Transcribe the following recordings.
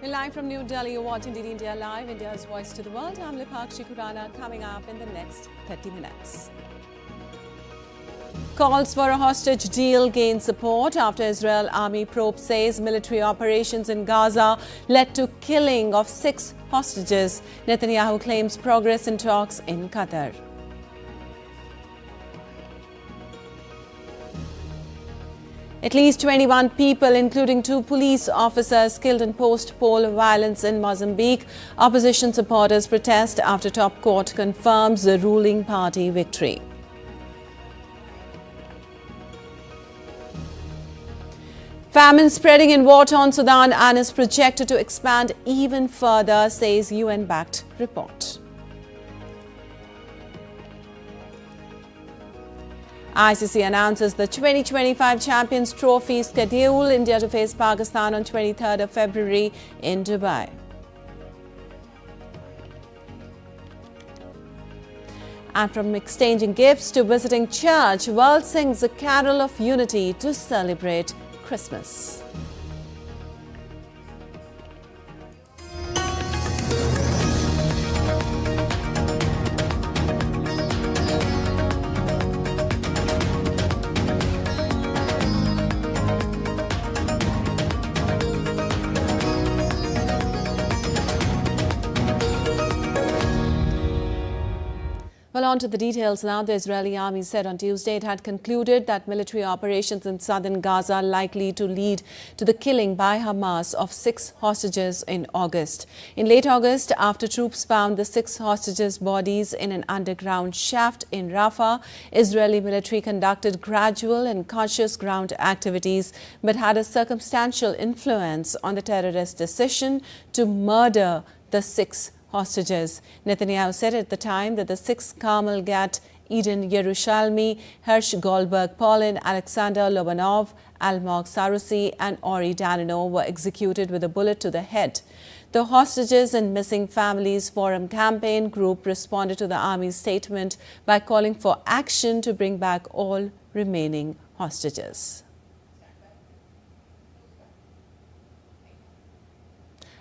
We're live from New Delhi. You're watching DD India Live, India's voice to the world. I'm Lipakshi Khurana. Coming up in the next 30 minutes. Calls for a hostage deal gain support after Israel Army probe says military operations in Gaza led to killing of 6 hostages. Netanyahu claims progress in talks in Qatar. At least 21 people, including 2 police officers, killed in post-poll violence in Mozambique. Opposition supporters protest after top court confirms the ruling party victory. Famine spreading in war-torn Sudan and is projected to expand even further, says UN-backed report. ICC announces the 2025 Champions Trophy schedule. India to face Pakistan on 23rd of February in Dubai. And from exchanging gifts to visiting church, world sings a carol of unity to celebrate Christmas. Well, on to the details now. The Israeli army said on Tuesday it had concluded that military operations in southern Gaza are likely to lead to the killing by Hamas of 6 hostages in August. In late August, after troops found the 6 hostages' bodies in an underground shaft in Rafah, Israeli military conducted gradual and cautious ground activities but had a circumstantial influence on the terrorist decision to murder the 6 hostages. Netanyahu said at the time that the 6 Carmel Gat, Eden Yerushalmi, Hersh Goldberg Polin, Alexander Lobanov, Almog Sarusi and Ori Danino were executed with a bullet to the head. The Hostages and Missing Families Forum campaign group responded to the army's statement by calling for action to bring back all remaining hostages.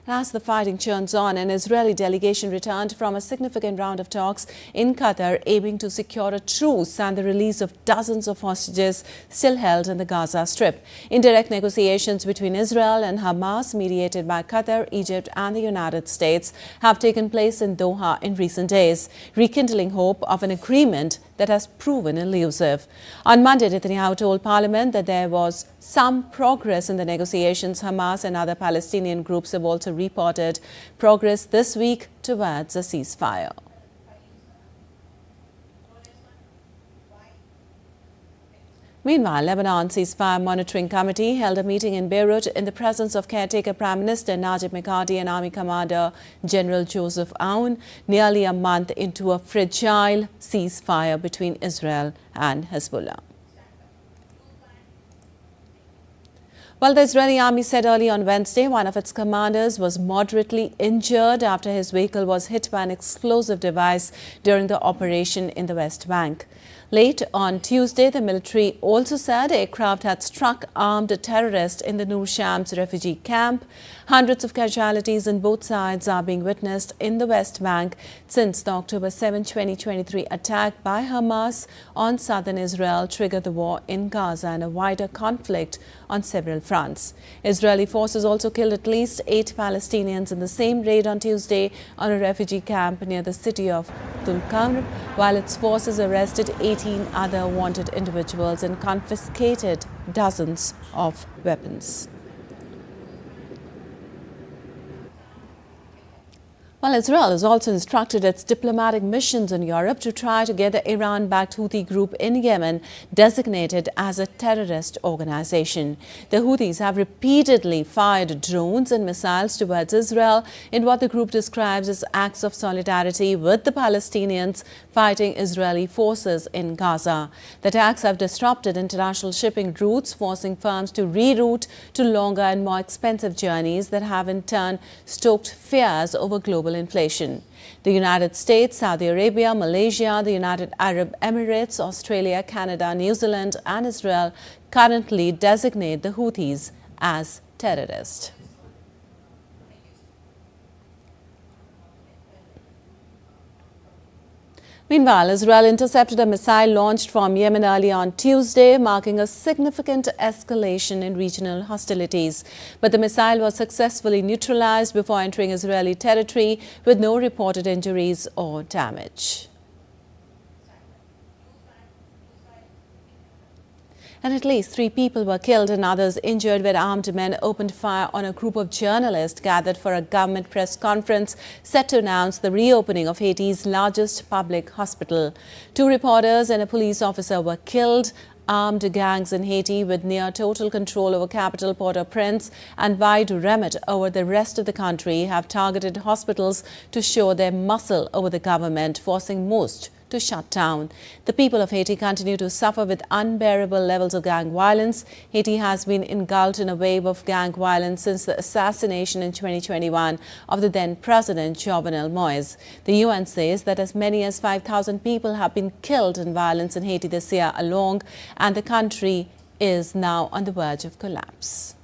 As the fighting churns on, an Israeli delegation returned from a significant round of talks in Qatar aiming to secure a truce and the release of dozens of hostages still held in the Gaza Strip. Indirect negotiations between Israel and Hamas, mediated by Qatar, Egypt and the United States, have taken place in Doha in recent days, rekindling hope of an agreement that has proven elusive. On Monday, Netanyahu told Parliament that there was some progress in the negotiations. Hamas and other Palestinian groups have also reported progress this week towards a ceasefire. Meanwhile, Lebanon Ceasefire Monitoring Committee held a meeting in Beirut in the presence of caretaker Prime Minister Najib Mikati and Army Commander General Joseph Aoun, nearly a month into a fragile ceasefire between Israel and Hezbollah. Well, the Israeli army said early on Wednesday one of its commanders was moderately injured after his vehicle was hit by an explosive device during the operation in the West Bank. Late on Tuesday, the military also said aircraft had struck armed terrorists in the Nur Shams refugee camp. Hundreds of casualties on both sides are being witnessed in the West Bank since the October 7, 2023 attack by Hamas on southern Israel triggered the war in Gaza and a wider conflict on several fronts. Israeli forces also killed at least 8 Palestinians in the same raid on Tuesday on a refugee camp near the city of Tulkarm, while its forces arrested 18 other wanted individuals and confiscated dozens of weapons. Well, Israel has also instructed its diplomatic missions in Europe to try to get the Iran-backed Houthi group in Yemen designated as a terrorist organization. The Houthis have repeatedly fired drones and missiles towards Israel in what the group describes as acts of solidarity with the Palestinians fighting Israeli forces in Gaza. The attacks have disrupted international shipping routes, forcing firms to reroute to longer and more expensive journeys that have in turn stoked fears over global inflation. The United States, Saudi Arabia, Malaysia, the United Arab Emirates, Australia, Canada, New Zealand and Israel currently designate the Houthis as terrorists. Meanwhile, Israel intercepted a missile launched from Yemen early on Tuesday, marking a significant escalation in regional hostilities. But the missile was successfully neutralized before entering Israeli territory with no reported injuries or damage. And at least 3 people were killed and others injured when armed men opened fire on a group of journalists gathered for a government press conference set to announce the reopening of Haiti's largest public hospital. 2 reporters and a police officer were killed. Armed gangs in Haiti with near total control over capital Port-au-Prince and wide remit over the rest of the country have targeted hospitals to show their muscle over the government, forcing most to shut down. The people of Haiti continue to suffer with unbearable levels of gang violence. Haiti has been engulfed in a wave of gang violence since the assassination in 2021 of the then President Jovenel Moise. The UN says that as many as 5,000 people have been killed in violence in Haiti this year alone, and the country is now on the verge of collapse.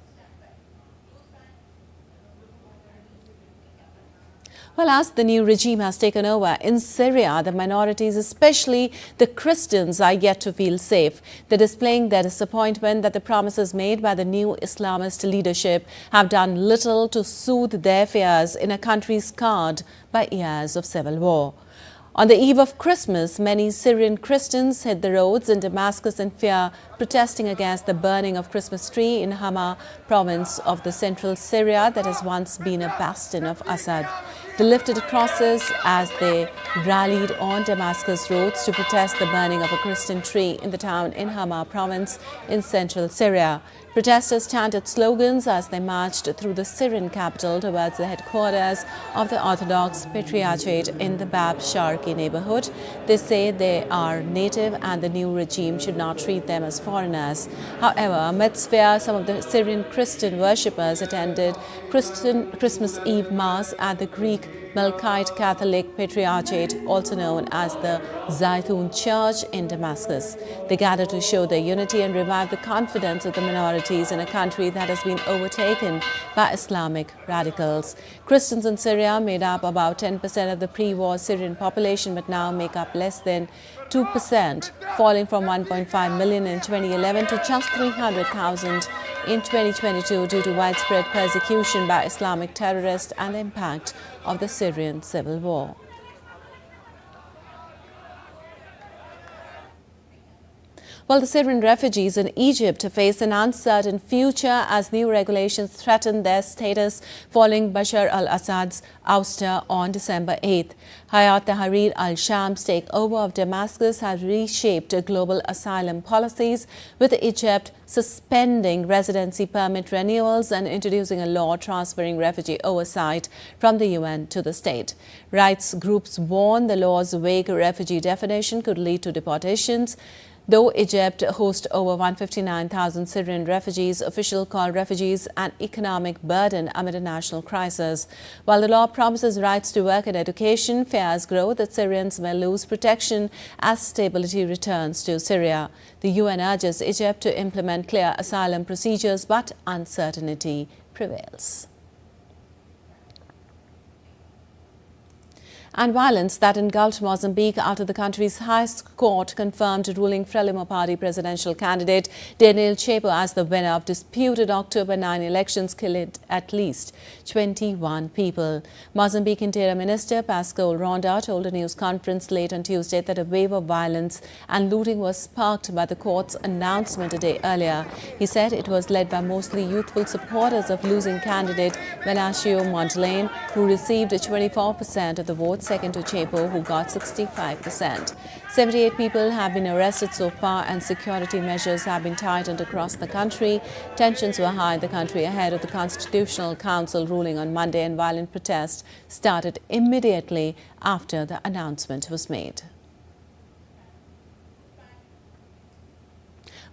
Well, as the new regime has taken over in Syria, the minorities, especially the Christians, are yet to feel safe. They're displaying their disappointment that the promises made by the new Islamist leadership have done little to soothe their fears in a country scarred by years of civil war. On the eve of Christmas, many Syrian Christians hit the roads in Damascus in fear, protesting against the burning of Christmas tree in Hama province of the central Syria that has once been a bastion of Assad. They lifted crosses as they rallied on Damascus roads to protest the burning of a Christian tree in the town in Hama province in central Syria. Protesters chanted slogans as they marched through the Syrian capital towards the headquarters of the Orthodox Patriarchate in the Bab Sharqi neighborhood. They say they are native and the new regime should not treat them as foreigners. However, amidst fear, some of the Syrian Christian worshippers attended Christmas Eve Mass at the Greek Melkite Catholic Patriarchate, also known as the Zaytun Church in Damascus. They gathered to show their unity and revive the confidence of the minorities in a country that has been overtaken by Islamic radicals. Christians in Syria made up about 10% of the pre-war Syrian population, but now make up less than 2%, falling from 1.5 million in 2011 to just 300,000 in 2022 due to widespread persecution by Islamic terrorists and the impact of the Syrian civil war. Well, the Syrian refugees in Egypt face an uncertain future as new regulations threaten their status following Bashar al-Assad's ouster on December 8th. Hayat Tahrir al-Sham's takeover of Damascus has reshaped global asylum policies, with Egypt suspending residency permit renewals and introducing a law transferring refugee oversight from the UN to the state. Rights groups warn the law's vague refugee definition could lead to deportations. Though Egypt hosts over 159,000 Syrian refugees, officials call refugees an economic burden amid a national crisis. While the law promises rights to work and education, fears grow that Syrians may lose protection as stability returns to Syria. The UN urges Egypt to implement clear asylum procedures, but uncertainty prevails. And violence that engulfed Mozambique after the country's highest court confirmed ruling Frelimo Party presidential candidate Daniel Chapo as the winner of disputed October 9 elections killed at least 21 people. Mozambique Interior Minister Pascal Ronda told a news conference late on Tuesday that a wave of violence and looting was sparked by the court's announcement a day earlier. He said it was led by mostly youthful supporters of losing candidate Venancio Mondlane, who received 24% of the votes, second to Chapo, who got 65%. 78 people have been arrested so far and security measures have been tightened across the country. Tensions were high in the country ahead of the Constitutional Council ruling on Monday, and violent protests started immediately after the announcement was made.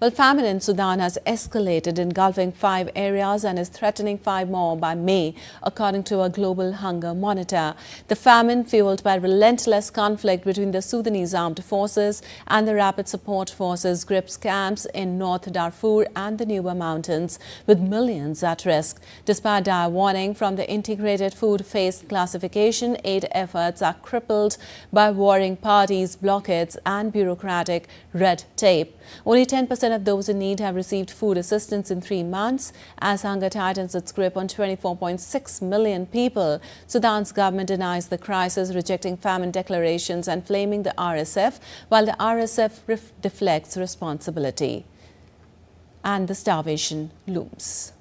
Well, famine in Sudan has escalated, engulfing 5 areas and is threatening 5 more by May, according to a global hunger monitor. The famine, fueled by relentless conflict between the Sudanese armed forces and the Rapid Support Forces, grips camps in North Darfur and the Nuba Mountains, with millions at risk. Despite dire warning from the Integrated Food Phase Classification, aid efforts are crippled by warring parties, blockades and bureaucratic red tape. Only 10% of those in need have received food assistance in 3 months as hunger tightens its grip on 24.6 million people. Sudan's government denies the crisis, rejecting famine declarations and blaming the RSF, while the RSF deflects responsibility. And the starvation looms.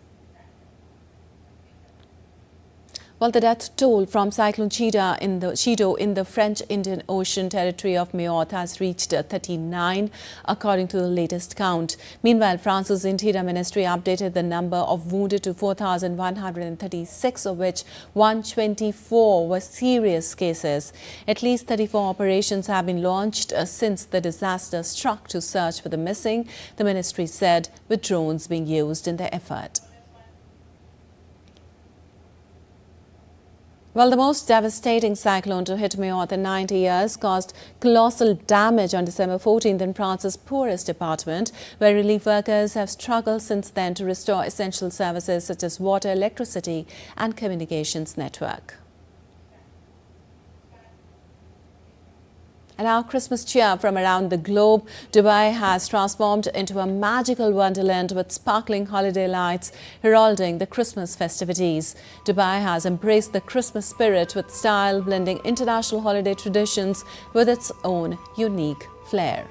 Well, the death toll from Cyclone Chido in the French Indian Ocean territory of Mayotte has reached 39, according to the latest count. Meanwhile, France's Interior Ministry updated the number of wounded to 4,136, of which 124 were serious cases. At least 34 operations have been launched since the disaster struck to search for the missing, the ministry said, with drones being used in the effort. Well, the most devastating cyclone to hit Mayotte in 90 years caused colossal damage on December 14th in France's poorest department, where relief workers have struggled since then to restore essential services such as water, electricity and communications network. And our Christmas cheer from around the globe, Dubai has transformed into a magical wonderland with sparkling holiday lights heralding the Christmas festivities. Dubai has embraced the Christmas spirit with style, blending international holiday traditions with its own unique flair.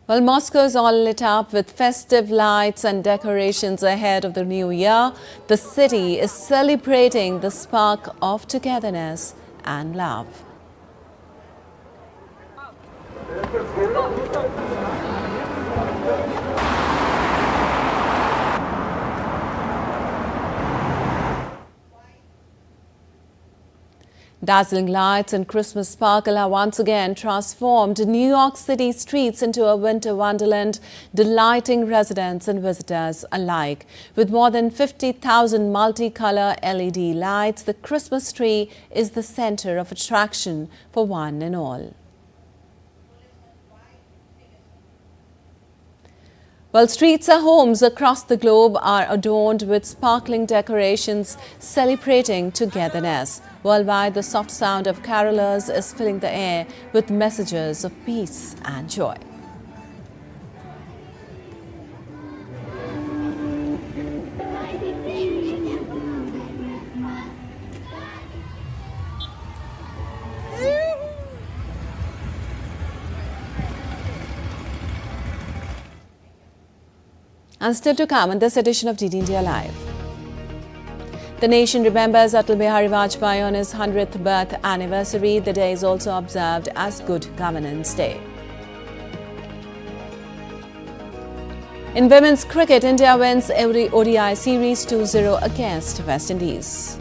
Well, Moscow is all lit up with festive lights and decorations ahead of the new year. The city is celebrating the spark of togetherness and love. Dazzling lights and Christmas sparkle have once again transformed New York City streets into a winter wonderland, delighting residents and visitors alike. With more than 50,000 multicolor LED lights, the Christmas tree is the center of attraction for one and all. Well, streets and homes across the globe are adorned with sparkling decorations celebrating togetherness. Worldwide, the soft sound of carolers is filling the air with messages of peace and joy. And still to come in this edition of DD India Live. The nation remembers Atal Bihari Vajpayee on his 100th birth anniversary. The day is also observed as Good Governance Day. In women's cricket, India wins every ODI series 2-0 against West Indies.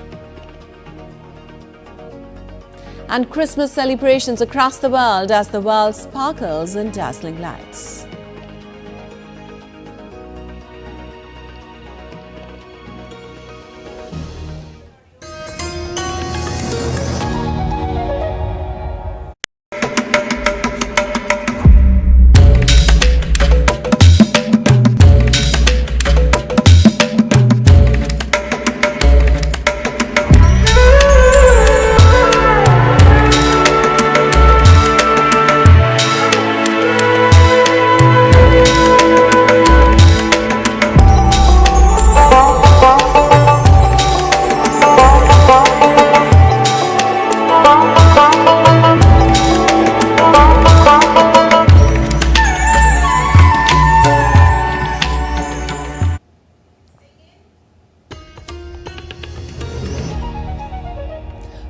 And Christmas celebrations across the world as the world sparkles in dazzling lights.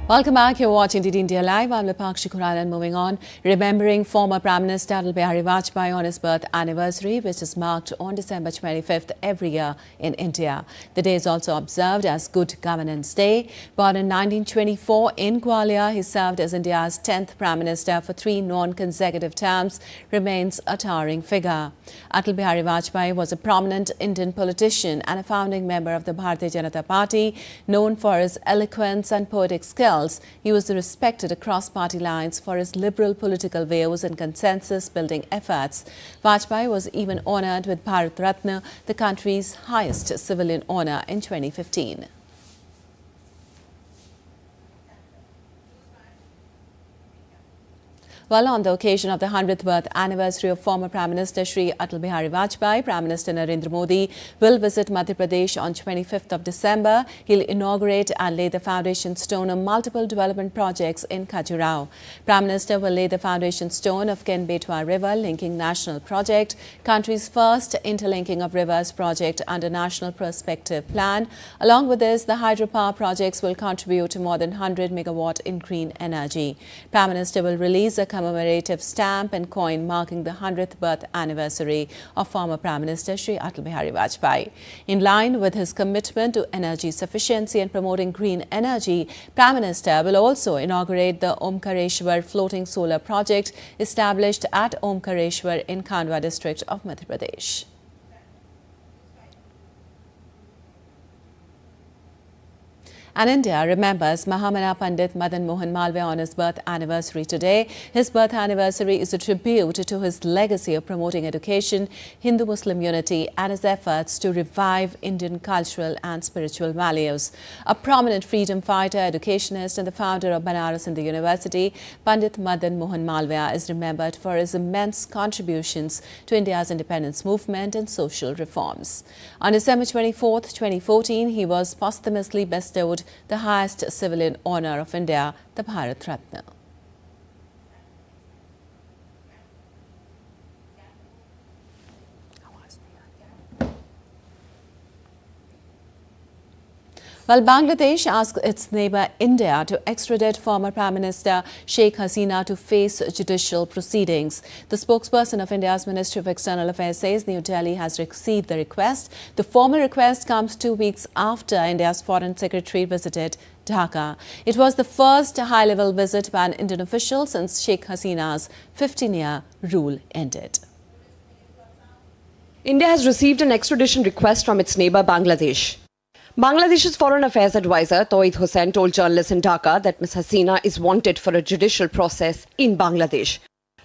Welcome back. You're watching DD India Live. I'm India-Pak and moving on. Remembering former Prime Minister Atal Bihari Vajpayee on his birth anniversary, which is marked on December 25th every year in India. The day is also observed as Good Governance Day. Born in 1924 in Gwalior, he served as India's 10th Prime Minister for 3 non-consecutive terms, remains a towering figure. Atal Bihari Vajpayee was a prominent Indian politician and a founding member of the Bharatiya Janata Party, known for his eloquence and poetic skills. He was respected across party lines for his liberal political views and consensus-building efforts. Vajpayee was even honoured with Bharat Ratna, the country's highest civilian honour, in 2015. Well, on the occasion of the 100th birth anniversary of former Prime Minister Shri Atal Bihari Vajpayee, Prime Minister Narendra Modi will visit Madhya Pradesh on 25th of December. He'll inaugurate and lay the foundation stone of multiple development projects in Khajuraho. Prime Minister will lay the foundation stone of Ken-Betwa River Linking National Project, country's first interlinking of rivers project under National Perspective Plan. Along with this, the hydropower projects will contribute to more than 100 megawatt in green energy. Prime Minister will release a commemorative stamp and coin marking the 100th birth anniversary of former Prime Minister Shri Atal Bihari Vajpayee. In line with his commitment to energy sufficiency and promoting green energy, Prime Minister will also inaugurate the Omkareshwar floating solar project established at Omkareshwar in Khandwa district of Madhya Pradesh. And India remembers Mahamana Pandit Madan Mohan Malviya on his birth anniversary today. His birth anniversary is a tribute to his legacy of promoting education, Hindu-Muslim unity and his efforts to revive Indian cultural and spiritual values. A prominent freedom fighter, educationist and the founder of Banaras Hindu University, Pandit Madan Mohan Malviya is remembered for his immense contributions to India's independence movement and social reforms. On December 24, 2014, he was posthumously bestowed the highest civilian honour of India, the Bharat Ratna. Well, Bangladesh asked its neighbour India to extradite former Prime Minister Sheikh Hasina to face judicial proceedings. The spokesperson of India's Ministry of External Affairs says New Delhi has received the request. The formal request comes 2 weeks after India's Foreign Secretary visited Dhaka. It was the first high-level visit by an Indian official since Sheikh Hasina's 15-year rule ended. India has received an extradition request from its neighbour Bangladesh. Bangladesh's Foreign Affairs Advisor Tawhid Hussain told journalists in Dhaka that Ms. Hasina is wanted for a judicial process in Bangladesh.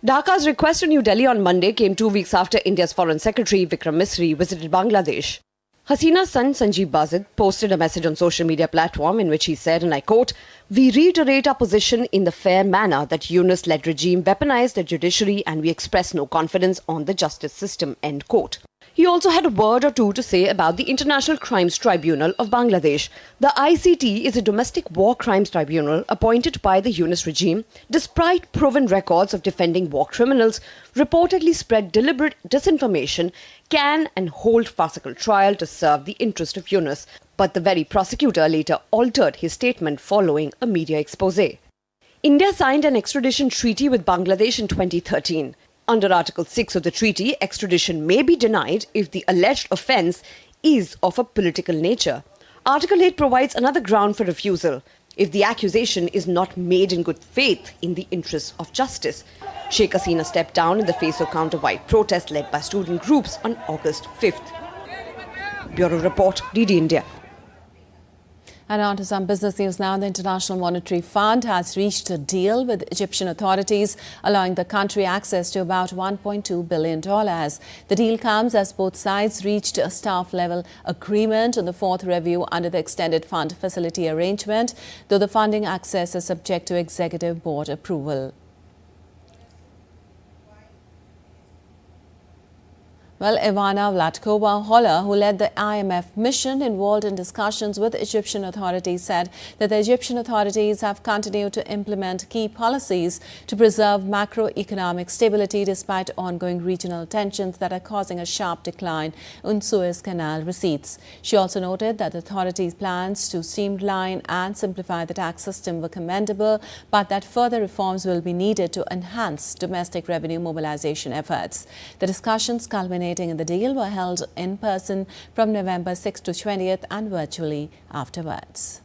Dhaka's request to New Delhi on Monday came 2 weeks after India's Foreign Secretary Vikram Misri visited Bangladesh. Hasina's son Sanjeev Bazid posted a message on social media platform in which he said, and I quote, "We reiterate our position in the fair manner that Yunus-led regime weaponized the judiciary and we express no confidence on the justice system," end quote. He also had a word or two to say about the International Crimes Tribunal of Bangladesh. The ICT is a domestic war crimes tribunal appointed by the Yunus regime, despite proven records of defending war criminals, reportedly spread deliberate disinformation, can and hold farcical trial to serve the interest of Yunus. But the very prosecutor later altered his statement following a media expose. India signed an extradition treaty with Bangladesh in 2013. Under Article 6 of the treaty, extradition may be denied if the alleged offence is of a political nature. Article 8 provides another ground for refusal if the accusation is not made in good faith in the interests of justice. Sheikh Hasina stepped down in the face of counter-white protests led by student groups on August 5th. Bureau Report, DD India. And on to some business news now. The International Monetary Fund has reached a deal with Egyptian authorities, allowing the country access to about $1.2 billion. The deal comes as both sides reached a staff-level agreement on the 4th review under the Extended Fund Facility Arrangement, though the funding access is subject to Executive Board approval. Well, Ivana Vlatkova-Holler, who led the IMF mission involved in discussions with Egyptian authorities, said that the Egyptian authorities have continued to implement key policies to preserve macroeconomic stability despite ongoing regional tensions that are causing a sharp decline in Suez Canal receipts. She also noted that the authorities' plans to streamline and simplify the tax system were commendable, but that further reforms will be needed to enhance domestic revenue mobilization efforts. The discussions culminated in the deal were held in person from November 6th to 20th and virtually afterwards.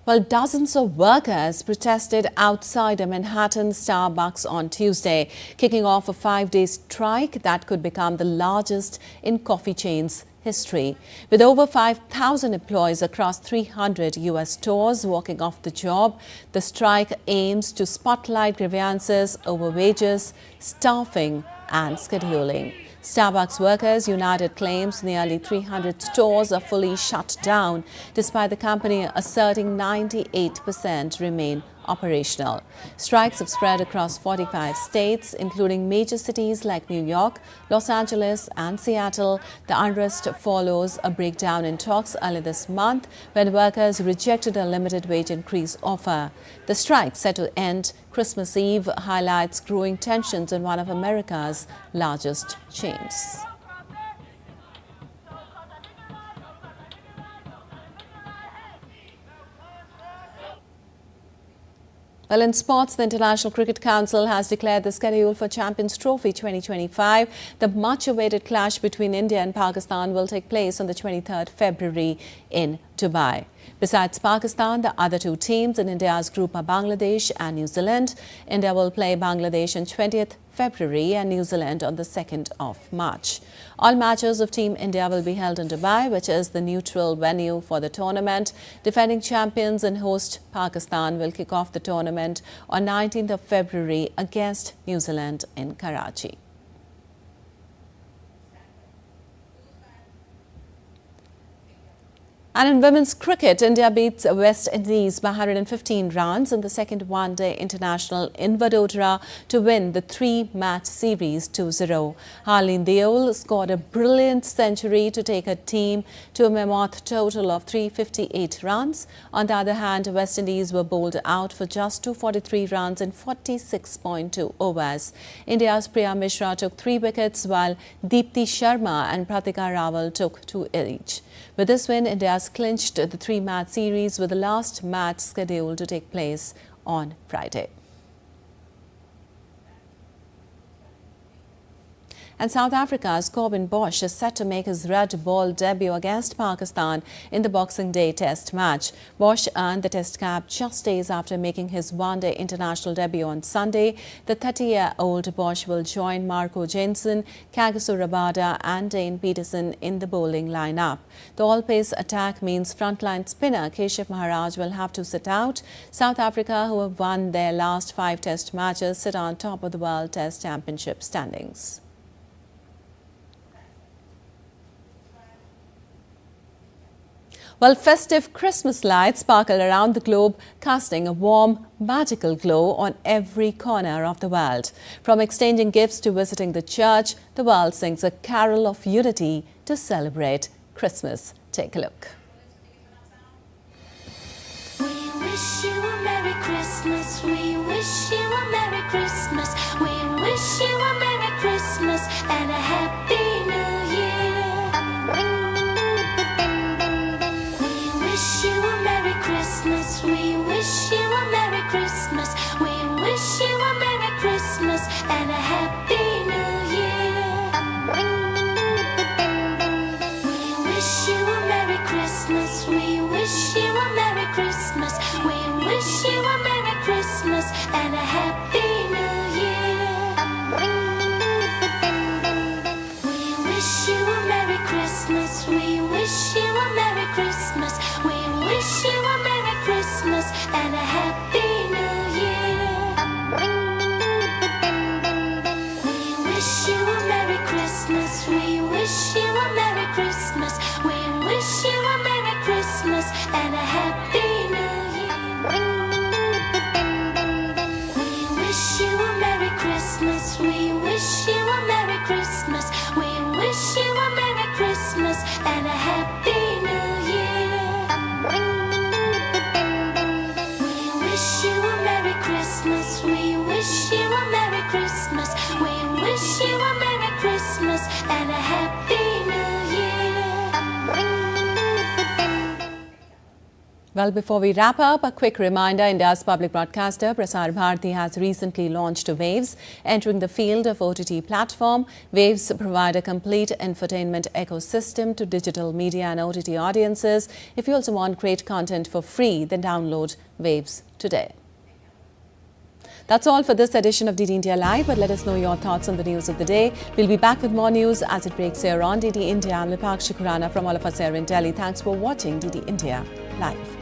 Well, dozens of workers protested outside a Manhattan Starbucks on Tuesday, kicking off a 5-day strike that could become the largest in coffee chains history. With over 5,000 employees across 300 U.S. stores walking off the job, the strike aims to spotlight grievances over wages, staffing and scheduling. Starbucks workers united claims nearly 300 stores are fully shut down, despite the company asserting 98% remain operational. Strikes have spread across 45 states, including major cities like New York, Los Angeles and Seattle. The unrest follows a breakdown in talks early this month when workers rejected a limited wage increase offer. The strike, set to end Christmas Eve, highlights growing tensions in one of America's largest chains. Well, in sports, the International Cricket Council has declared the schedule for Champions Trophy 2025. The much-awaited clash between India and Pakistan will take place on the 23rd February in Dubai. Besides Pakistan, the other two teams in India's group are Bangladesh and New Zealand. India will play Bangladesh on 20th February and New Zealand on the 2nd of March. All matches of Team India will be held in Dubai, which is the neutral venue for the tournament. Defending champions and host Pakistan will kick off the tournament on 19th of February against New Zealand in Karachi. And in women's cricket, India beats West Indies by 115 runs in the second one-day international in Vadodara to win the 3-match series 2-0. Harleen Deol scored a brilliant century to take her team to a mammoth total of 358 runs. On the other hand, West Indies were bowled out for just 243 runs in 46.2 overs. India's Priya Mishra took 3 wickets while Deepti Sharma and Pratika Rawal took 2 each. With this win, India has clinched the 3-match series with the last match scheduled to take place on Friday. And South Africa's Corbin Bosch is set to make his red ball debut against Pakistan in the Boxing Day Test match. Bosch earned the Test cap just days after making his one-day international debut on Sunday. The 30-year-old Bosch will join Marco Jansen, Kagiso Rabada and Dane Peterson in the bowling lineup. The all-pace attack means frontline spinner Keshav Maharaj will have to sit out. South Africa, who have won their last 5 Test matches, sit on top of the World Test Championship standings. Well, festive Christmas lights sparkle around the globe, casting a warm, magical glow on every corner of the world. From exchanging gifts to visiting the church, the world sings a carol of unity to celebrate Christmas. Take a look. We wish you a Merry Christmas. We wish you a Merry Christmas. We wish you a Merry Christmas and a Happy New Year. We wish you a Merry Christmas. We wish you a Merry Christmas. We wish you a Merry Christmas and a Happy New Year. We wish you a Merry Christmas. We wish you a Merry Christmas. We wish you a Merry Christmas and a Happy New Year. We wish you a Merry Christmas. We wish you a Merry Christmas. We wish you a Merry Christmas and a Happy New Year. We Christmas and a Happy New Year. Well, before we wrap up, a quick reminder, India's public broadcaster Prasar Bharati has recently launched Waves, entering the field of OTT platform. Waves provide a complete infotainment ecosystem to digital media and OTT audiences. If you also want great content for free, then download Waves today. That's all for this edition of DD India Live, but let us know your thoughts on the news of the day. We'll be back with more news as it breaks here on DD India. I'm India-Pak from all of us here in Delhi. Thanks for watching DD India Live.